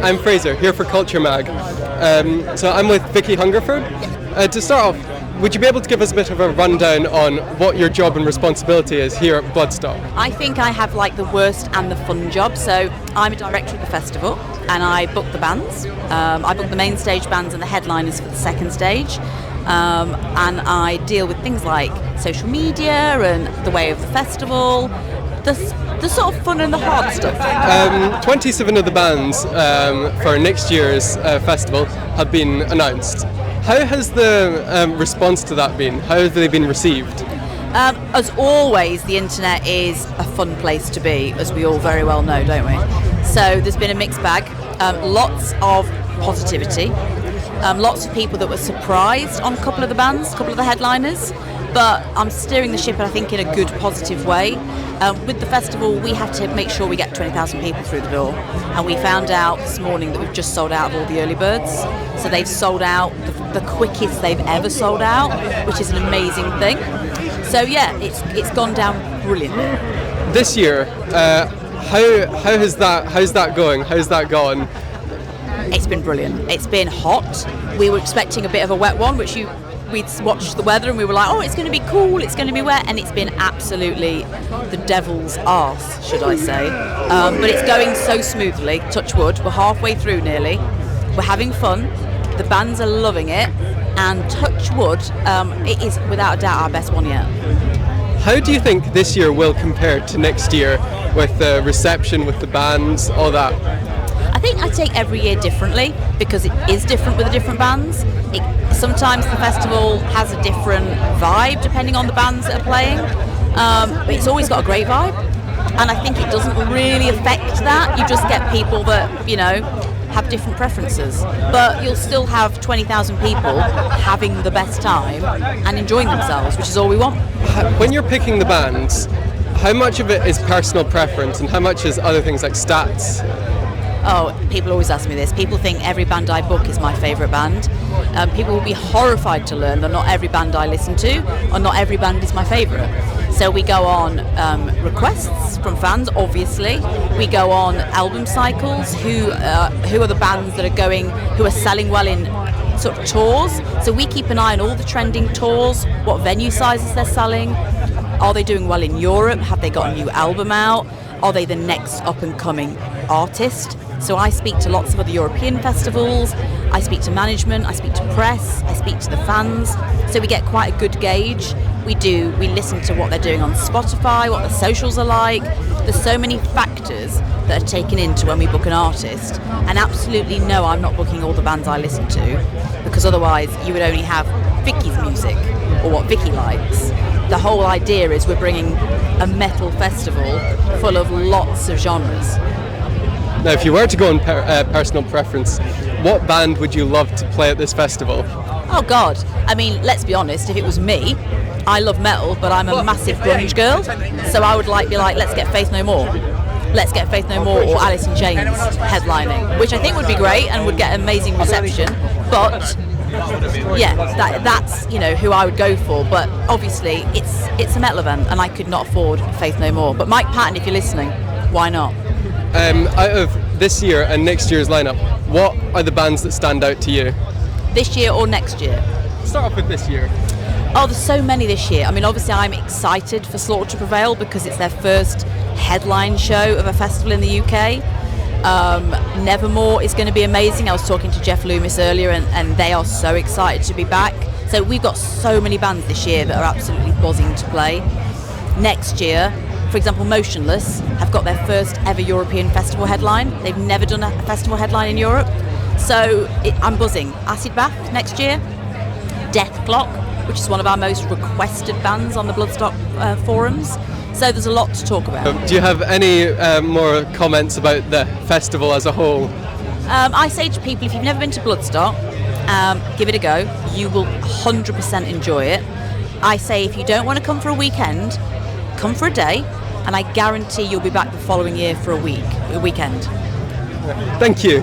I'm Fraser, here for Culture Mag. So I'm with Vicky Hungerford. To start off, would you be able to give us a bit of a rundown on what your job and responsibility is here at Bloodstock? I think I have like the worst and the fun job. So I'm a director of the festival and I book the bands. I book the main stage bands and the headliners for the second stage. And I deal with things like social media and the way of the festival, the sort of fun and the hard stuff. 27 of the bands for next year's festival have been announced. How has the response to that been? How have they been received? As always, the internet is a fun place to be, as we all very well know, don't we? So there's been a mixed bag, lots of positivity, lots of people that were surprised on a couple of the bands, a couple of the headliners, but I'm steering the ship, I think, in a good, positive way. With the festival, we have to make sure we get 20,000 people through the door, and we found out this morning that we've just sold out of all the early birds, so they've sold out the quickest they've ever sold out, which is an amazing thing. So yeah, it's gone down brilliantly. This year, how's that going? How's that gone? It's been brilliant. It's been hot. We were expecting a bit of a wet one, which we'd watched the weather and we were like, oh, it's going to be cool, it's going to be wet, and it's been absolutely the devil's arse, should I say. But it's going so smoothly, touch wood. We're halfway through nearly. We're having fun. The bands are loving it, and touch wood, it is without a doubt our best one yet. How do you think this year will compare to next year with the reception, with the bands, all that? I think I take every year differently because it is different with the different bands. Sometimes the festival has a different vibe depending on the bands that are playing, but it's always got a great vibe, and I think it doesn't really affect that. You just get people that, you know, have different preferences, but you'll still have 20,000 people having the best time and enjoying themselves, which is all we want. When you're picking the bands, how much of it is personal preference and how much is other things like stats? Oh, people always ask me this. People think every band I book is my favourite band. People will be horrified to learn that not every band I listen to, or not every band is my favourite. So we go on requests from fans, obviously. We go on album cycles. Who are the bands that are going, who are selling well in sort of tours? So we keep an eye on all the trending tours, what venue sizes they're selling. Are they doing well in Europe? Have they got a new album out? Are they the next up-and-coming artist? So I speak to lots of other European festivals, I speak to management, I speak to press, I speak to the fans, so we get quite a good gauge. We listen to what they're doing on Spotify, what the socials are like. There's so many factors that are taken into when we book an artist, and absolutely no, I'm not booking all the bands I listen to, because otherwise you would only have Vicky's music, or what Vicky likes. The whole idea is we're bringing a metal festival full of lots of genres. Now, if you were to go on personal preference, what band would you love to play at this festival? Oh God, I mean, let's be honest, if it was me, I love metal, but I'm a massive grunge girl, so I would be like, let's get Faith No More. Let's get Faith No More or Alice in Chains headlining, which I think would be great and would get amazing reception, but yeah, that's, you know, who I would go for. But obviously it's a metal event and I could not afford Faith No More. But Mike Patton, if you're listening, why not? Out of this year and next year's lineup, what are the bands that stand out to you? This year or next year? Start off with this year. Oh, there's so many this year. I mean, obviously I'm excited for Slaughter to Prevail because it's their first headline show of a festival in the UK. Nevermore is going to be amazing. I was talking to Jeff Loomis earlier and they are so excited to be back. So we've got so many bands this year that are absolutely buzzing to play. Next year, for example, Motionless have got their first ever European festival headline. They've never done a festival headline in Europe. So I'm buzzing. Acid Bath next year. Death Clock, which is one of our most requested bands on the Bloodstock forums. So there's a lot to talk about. Do you have any more comments about the festival as a whole? I say to people, if you've never been to Bloodstock, give it a go. You will 100% enjoy it. I say if you don't want to come for a weekend, come for a day, and I guarantee you'll be back the following year for a weekend. Thank you.